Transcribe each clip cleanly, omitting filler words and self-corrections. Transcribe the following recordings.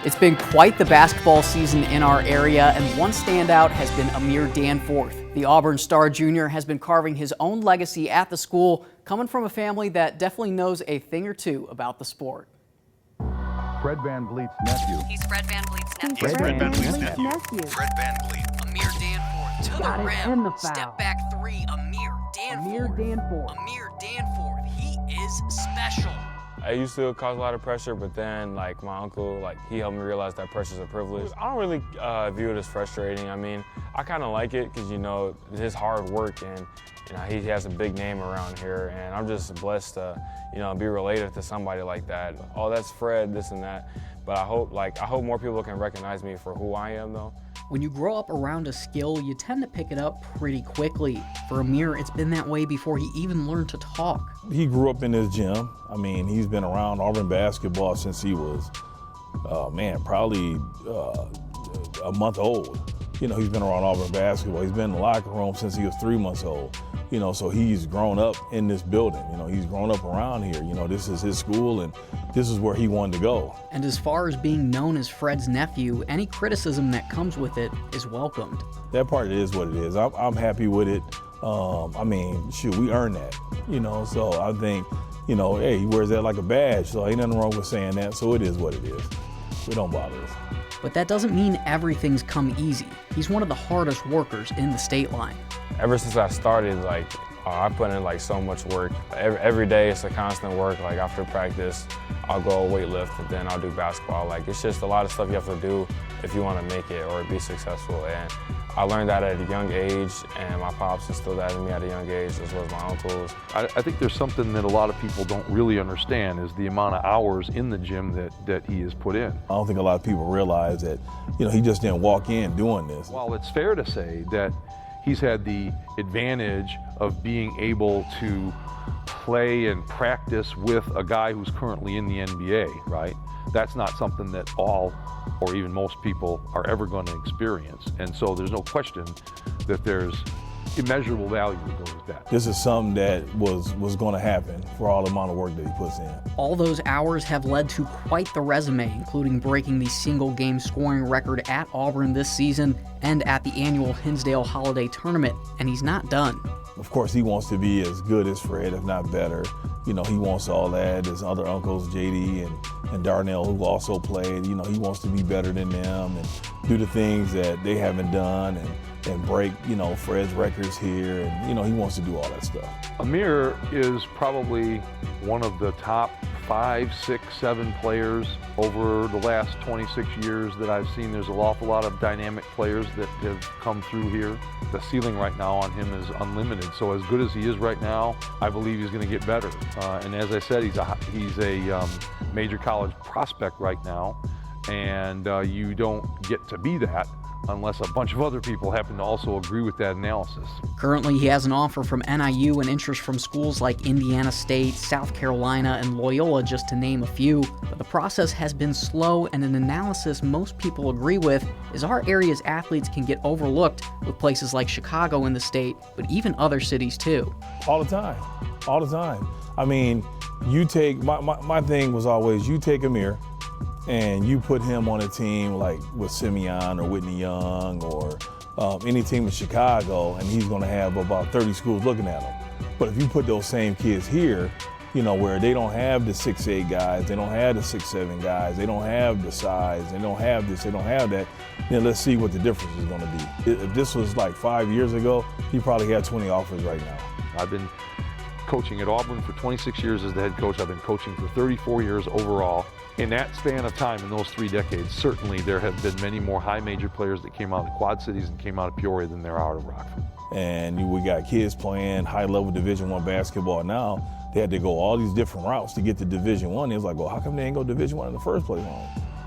It's been quite the basketball season in our area, and one standout has been Amir Danforth. The Auburn Star Jr. has been carving his own legacy at the school, coming from a family that definitely knows a thing or two about the sport. Fred VanVleet's nephew. He's Fred VanVleet's nephew. Fred VanVleet's nephew. Fred VanVleet. Amir Danforth to Got the it rim. in the foul. Step back three. Amir Danforth. Amir Danforth. He is special. I used to cause a lot of pressure, but then like my uncle, he helped me realize that pressure's a privilege. I don't really view it as frustrating. I mean, I kind of like it because, his hard work and, he has a big name around here, and I'm just blessed to, be related to somebody like that. Oh, that's Fred, this and that. But I hope more people can recognize me for who I am, though. When you grow up around a skill, you tend to pick it up pretty quickly. For Amir, it's been that way before he even learned to talk. He grew up in this gym. I mean, he's been around Auburn basketball since he was, probably a month old. He's been around Auburn basketball. He's been in the locker room since he was 3 months old. So he's grown up in this building. He's grown up around here. This is his school, and this is where he wanted to go. And as far as being known as Fred's nephew, any criticism that comes with it is welcomed. That part is what it is. I'm happy with it. We earned that. So I think, hey, he wears that like a badge, so ain't nothing wrong with saying that. So it is what it is. We don't bother us. But that doesn't mean everything's come easy. He's one of the hardest workers in the state line. Ever since I started, I put in so much work. Every day it's a constant work. After practice, I'll go weightlift, and then I'll do basketball. It's just a lot of stuff you have to do if you want to make it or be successful. And I learned that at a young age, and my pops instilled that in me at a young age, as well as my uncles. I think there's something that a lot of people don't really understand is the amount of hours in the gym that he has put in. I don't think a lot of people realize that, he just didn't walk in doing this. While it's fair to say that he's had the advantage of being able to play and practice with a guy who's currently in the NBA, right? That's not something that all or even most people are ever going to experience. And so there's no question that there's immeasurable value that goes with that. This is something that was going to happen for all the amount of work that he puts in. All those hours have led to quite the resume, including breaking the single-game scoring record at Auburn this season and at the annual Hinsdale Holiday Tournament, and he's not done. Of course, he wants to be as good as Fred, if not better. He wants all that. His other uncles, JD and Darnell, who also played, he wants to be better than them and do the things that they haven't done and break, Fred's records here. And, he wants to do all that stuff. Amir is probably one of the top 5, 6, 7 players over the last 26 years that I've seen. There's an awful lot of dynamic players that have come through here. The ceiling right now on him is unlimited. So as good as he is right now, I believe he's going to get better. And as I said, he's a major college prospect right now. And you don't get to be that unless a bunch of other people happen to also agree with that analysis. Currently, he has an offer from NIU and interest from schools like Indiana State, South Carolina, and Loyola, just to name a few. But the process has been slow, and an analysis most people agree with is our area's athletes can get overlooked with places like Chicago in the state, but even other cities too. All the time. All the time. I mean, you take, my thing was always, you take Amir, and you put him on a team like with Simeon or Whitney Young or any team in Chicago, and he's going to have about 30 schools looking at him. But if you put those same kids here, where they don't have the 6'8" guys, they don't have the 6'7" guys, they don't have the size, they don't have this, they don't have that, then let's see what the difference is going to be. If this was like 5 years ago, he probably had 20 offers right now. I've been coaching at Auburn for 26 years as the head coach. I've been coaching for 34 years overall. In that span of time, in those 3 decades, certainly there have been many more high major players that came out of the Quad Cities and came out of Peoria than there are out of Rockford. And we got kids playing high-level Division I basketball now. They had to go all these different routes to get to Division I. It was like, well, how come they didn't go Division I in the first place?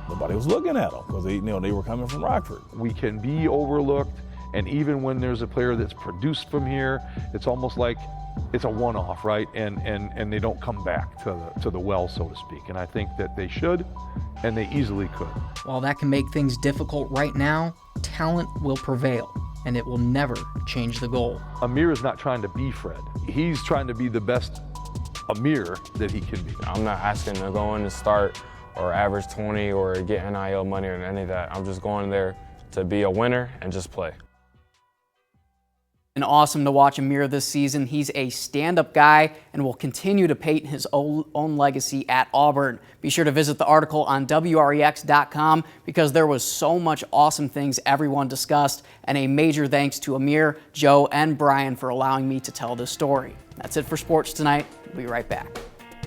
Nobody was looking at them because they were coming from Rockford. We can be overlooked, and even when there's a player that's produced from here, it's almost like it's a one-off, right? And they don't come back to the well, so to speak. And I think that they should, and they easily could. While that can make things difficult right now, talent will prevail, and it will never change the goal. Amir is not trying to be Fred. He's trying to be the best Amir that he can be. I'm not asking to go in and start or average 20 or get NIL money or any of that. I'm just going there to be a winner and just play. And awesome to watch Amir this season. He's a stand-up guy and will continue to paint his own legacy at Auburn. Be sure to visit the article on WREX.com because there was so much awesome things everyone discussed, and a major thanks to Amir, Joe, and Brian for allowing me to tell this story. That's it for sports tonight. We'll be right back.